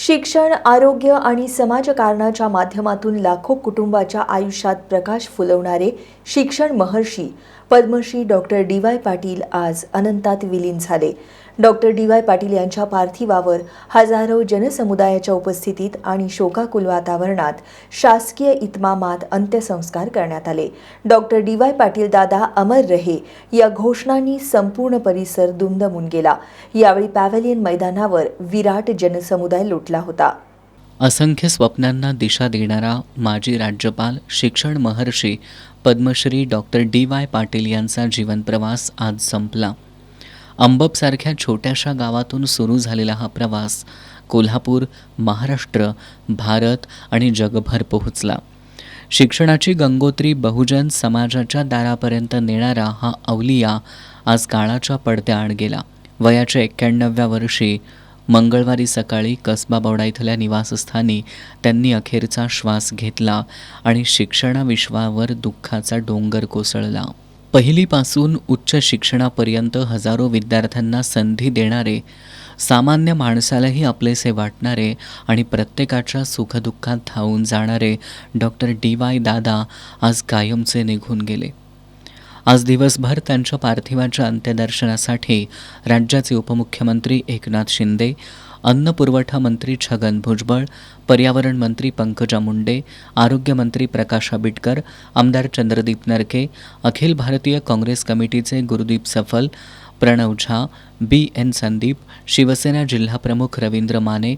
शिक्षण, आरोग्य आणि समाजकारणाच्या माध्यमातून लाखो कुटुंबाच्या आयुष्यात प्रकाश फुलवणारे शिक्षण महर्षी पद्मश्री डॉक्टर डी.वाय. पाटील आज अनंतात विलीन झाले. Doctor DY. पाटील यांच्या पार्थिवावर हजारो जनसमुदायाच्या उपस्थितीत आणि शोकाकुल वातावरणात शासकीय इतमामात अंत्यसंस्कार करण्यात आले. Doctor DY. पाटील दादा अमर रहे या घोषणांनी संपूर्ण परिसर दुमदमून गेला. यावेळी पॅव्हेलियन मैदानावर विराट जनसमुदाय लुटला होता. असंख्य स्वप्नांना दिशा देणारा माजी राज्यपाल, शिक्षण महर्षी पद्मश्री डॉक्टर डी.वाय. पाटील यांचा जीवनप्रवास आज संपला. अंबपसारख्या छोट्याशा गावातून सुरू झालेला हा प्रवास कोल्हापूर, महाराष्ट्र, भारत आणि जगभर पोहोचला. शिक्षणाची गंगोत्री बहुजन समाजाच्या दारापर्यंत नेणारा हा अवलिया आज काळाच्या पडद्याआड गेला. वयाच्या 91व्या वर्षी मंगळवारी सकाळी कसबा बवडा इथल्या निवासस्थानी त्यांनी अखेरचा श्वास घेतला आणि शिक्षणाविश्वावर दुःखाचा डोंगर कोसळला. पहिलीपासून उच्च शिक्षणापर्यंत हजारो विद्यार्थ्यांना संधी देणारे, सामान्य माणसालाही आपलेसे वाटणारे आणि प्रत्येकाच्या सुखदुःखात धावून जाणारे डॉक्टर डी.वाय. दादा आज कायमचे निघून गेले. आज दिवसभर त्यांच्या पार्थिवाच्या अंत्यदर्शनासाठी राज्याचे उपमुख्यमंत्री एकनाथ शिंदे, अन्न पुरवठा मंत्री छगन भुजबळ, पर्यावरण मंत्री पंकजा मुंडे, आरोग्यमंत्री प्रकाश आंबेडकर, आमदार चंद्रदीप नरके, अखिल भारतीय काँग्रेस कमिटीचे गुरुदीप सफल, प्रणव झा, बी.एन. संदीप, शिवसेना जिल्हाप्रमुख रवींद्र माने,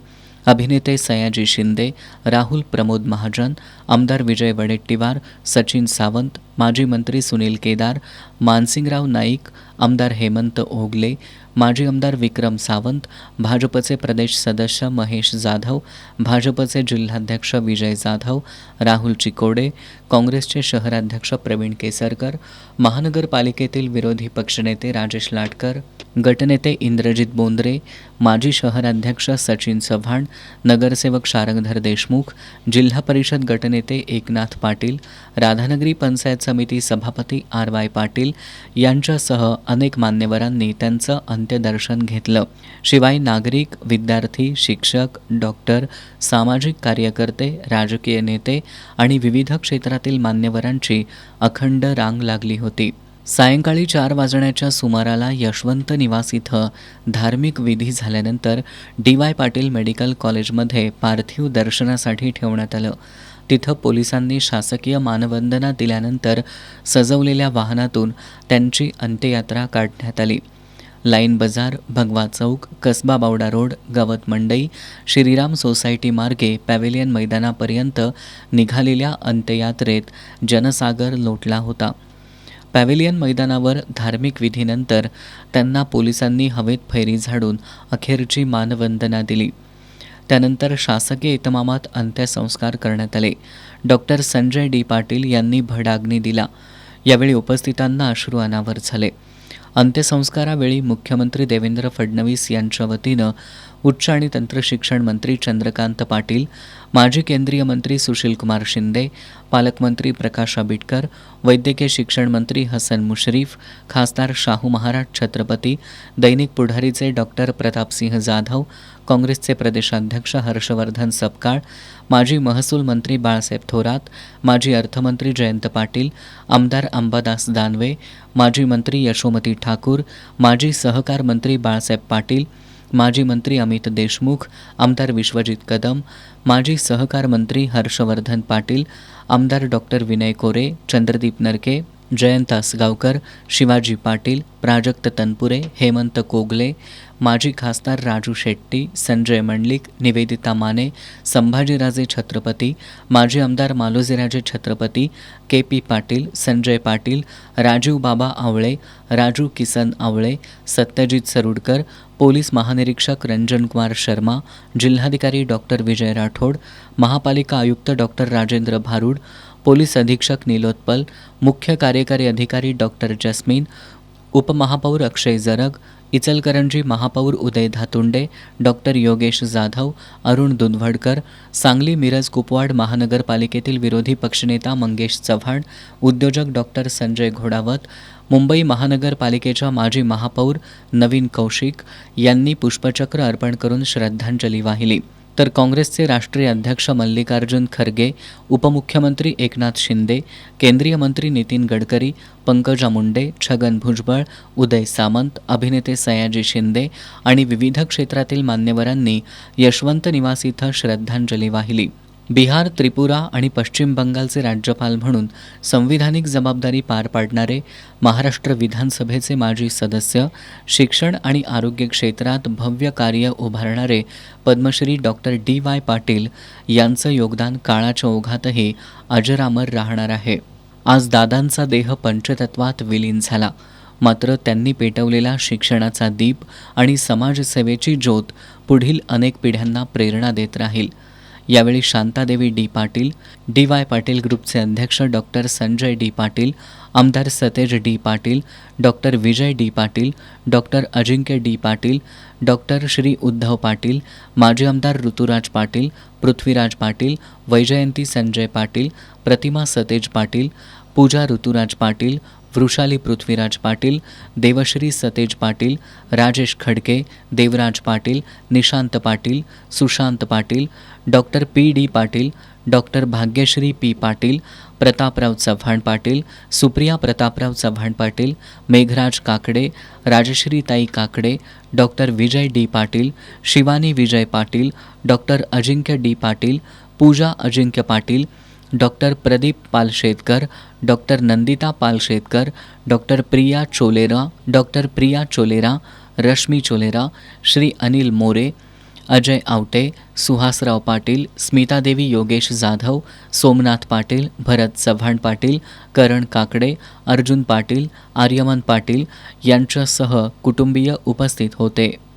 अभिनेते सयाजी शिंदे, राहुल प्रमोद महाजन, आमदार विजय वडेट्टीवार, सचिन सावंत, माजी मंत्री सुनील केदार, मानसिंगराव नाईक, आमदार हेमंत ओगले, माजी आमदार विक्रम सावंत, भाजपचे प्रदेश सदस्य महेश जाधव, भाजपचे जिल्हाध्यक्ष विजय जाधव, राहुल चिकोडे, काँग्रेसचे शहराध्यक्ष प्रवीण केसरकर, महानगरपालिकेतील विरोधी पक्षनेते राजेश लाटकर, गटनेते इंद्रजित बोंद्रे, माजी शहराध्यक्ष सचिन चव्हाण, नगरसेवक शारंगधर देशमुख, जिल्हा परिषद गटनेते एकनाथ पाटील, राधानगरी पंचायत समिती सभापती आर.वाय. पाटील यांच्यासह अनेक मान्यवरांनी त्यांचं अंत्यदर्शन घेतलं. शिवाय नागरिक, विद्यार्थी, शिक्षक, डॉक्टर, सामाजिक कार्यकर्ते, राजकीय नेते आणि विविध क्षेत्रातील मान्यवरांची अखंड रांग लागली होती. सायंकाळी 4 वाजण्याच्या सुमाराला यशवंत निवास इथं धार्मिक विधी झाल्यानंतर डी.वाय. पाटील मेडिकल कॉलेजमध्ये पार्थिव दर्शनासाठी ठेवण्यात आलं. तिथं पोलिसांनी शासकीय मानवंदना दिल्यानंतर सजवलेल्या वाहनातून त्यांची अंत्ययात्रा काढण्यात आली. लाईन बाजार, भगवा चौक, कसबा बावडा रोड, गवत मंडई, श्रीराम सोसायटी मार्गे पॅव्हेलियन मैदानापर्यंत निघालेल्या अंत्ययात्रेत जनसागर लोटला होता. पॅव्हेलियन मैदानावर धार्मिक विधीनंतर त्यांना पोलिसांनी हवेत फैरी झाडून अखेरची मानवंदना दिली. त्यानंतर शासकीय इतमामात अंत्यसंस्कार करण्यात आले. Doctor Sanjay D. पाटील यांनी भडाग्नी दिला. यावेळी उपस्थितांना अश्रू अनावर झाले. अंत्यसंस्कारावेळी मुख्यमंत्री देवेंद्र फडणवीस यांच्या वतीनं उच्च आणि तंत्रशिक्षण मंत्री चंद्रकांत पाटील, माजी केंद्रीय मंत्री सुशीलकुमार शिंदे, पालकमंत्री प्रकाश आंबेडकर, वैद्यकीय शिक्षण मंत्री हसन मुश्रीफ, खासदार शाहू महाराज छत्रपती, दैनिक पुढारीचे डॉक्टर प्रतापसिंह जाधव, काँग्रेसचे प्रदेशाध्यक्ष हर्षवर्धन सपकाळ, माजी महसूल मंत्री बाळासाहेब थोरात, माजी अर्थमंत्री जयंत पाटील, आमदार अंबादास दानवे, माजी मंत्री यशोमती ठाकूर, माजी सहकार मंत्री बाळासाहेब पाटील, माजी मंत्री अमित देशमुख, आमदार विश्वजित कदम, माजी सहकार मंत्री हर्षवर्धन पाटील, आमदार डॉक्टर विनय कोरे, चंद्रदीप नरके, जयंत आसगावकर, शिवाजी पाटील, प्राजक्त तनपुरे, हेमंत कोगले, माजी खासदार राजू शेट्टी, संजय मंडलिक, निवेदिता माने, संभाजीराजे छत्रपती, माजी आमदार मालोजीराजे छत्रपती, के.पी. पाटील, संजय पाटील, राजीव बाबा आवळे, राजू किसन आवळे, सत्यजित सरुडकर, पोलीस महानिरीक्षक रंजनकुमार शर्मा, जिल्हाधिकारी डॉक्टर विजय राठोड, महापालिका आयुक्त डॉक्टर राजेंद्र भारूड, पोलीस अधीक्षक निलोत्पल, मुख्य कार्यकारी अधिकारी डॉक्टर जस्मीन, उपमहापौर अक्षय जरग, इचलकरंजी महापौर उदय धातुंडे, डॉक्टर योगेश जाधव, अरुण दुधवडकर, सांगली मिरज कुपवाड महानगरपालिकेतील विरोधी पक्षनेता मंगेश चव्हाण, उद्योजक डॉक्टर संजय घोडावत, मुंबई महानगरपालिकेच्या माजी महापौर नवीन कौशिक यांनी पुष्पचक्र अर्पण करून श्रद्धांजली वाहिली. तर काँग्रेसचे राष्ट्रीय अध्यक्ष मल्लिकार्जुन खरगे, उपमुख्यमंत्री एकनाथ शिंदे, केंद्रीय मंत्री नितीन गडकरी, पंकजा मुंडे, छगन भुजबळ, उदय सामंत, अभिनेते सयाजी शिंदे आणि विविध क्षेत्रातील मान्यवरांनी यशवंत निवास इथं श्रद्धांजली वाहिली. बिहार, त्रिपुरा आणि पश्चिम बंगालचे राज्यपाल म्हणून संविधानिक जबाबदारी पार पाडणारे, महाराष्ट्र विधानसभेचे माजी सदस्य, शिक्षण आणि आरोग्य क्षेत्रात भव्य कार्य उभारणारे पद्मश्री डॉक्टर DY पाटील यांचं योगदान काळाच्या ओघातही अजरामर राहणार आहे. आज दादांचा देह पंचतत्वात विलीन झाला, मात्र त्यांनी पेटवलेला शिक्षणाचा दीप आणि समाजसेवेची ज्योत पुढील अनेक पिढ्यांना प्रेरणा देत राहील. यावेळी शांतादेवी डी पाटील, DY पाटील ग्रुपचे अध्यक्ष डॉक्टर संजय डी पाटील, आमदार Satej D Patil, doctor Vijay D Patil, doctor Ajinkya D Patil, doctor Shri Uddhav Patil, माजी आमदार Rituraj Patil, Prithviraj Patil, Vaijayanti Sanjay Patil, Pratima Satej Patil, Pooja Rituraj Patil, Vrushali Prithviraj Patil, Devashree Satej Patil, Rajesh Khadke, Devraj Patil, Nishant Patil, Sushant Patil, doctor PD Patil, doctor Bhagyashree P Patil, Prataprao Chavan Patil, Supriya Prataprao Chavan Patil, Meghraj Kakade, Rajshritai Kakade, doctor Vijay D Patil, Shivani Vijay Patil, doctor Ajinkya D Patil, Pooja Ajinkya Patil, doctor Pradeep Palshetkar, doctor Nandita Palshetkar, doctor Priya Cholera, Rashmi Cholera, Shri Anil More, Ajay Awate, Suhasrao Patil, Smitadevi Yogesh Jadhav, Somnath Patil, Bharat Chavan Patil, Karan Kakade, Arjun Patil, Aryaman Patil यांच्यासह कुटुंबीय उपस्थित होते.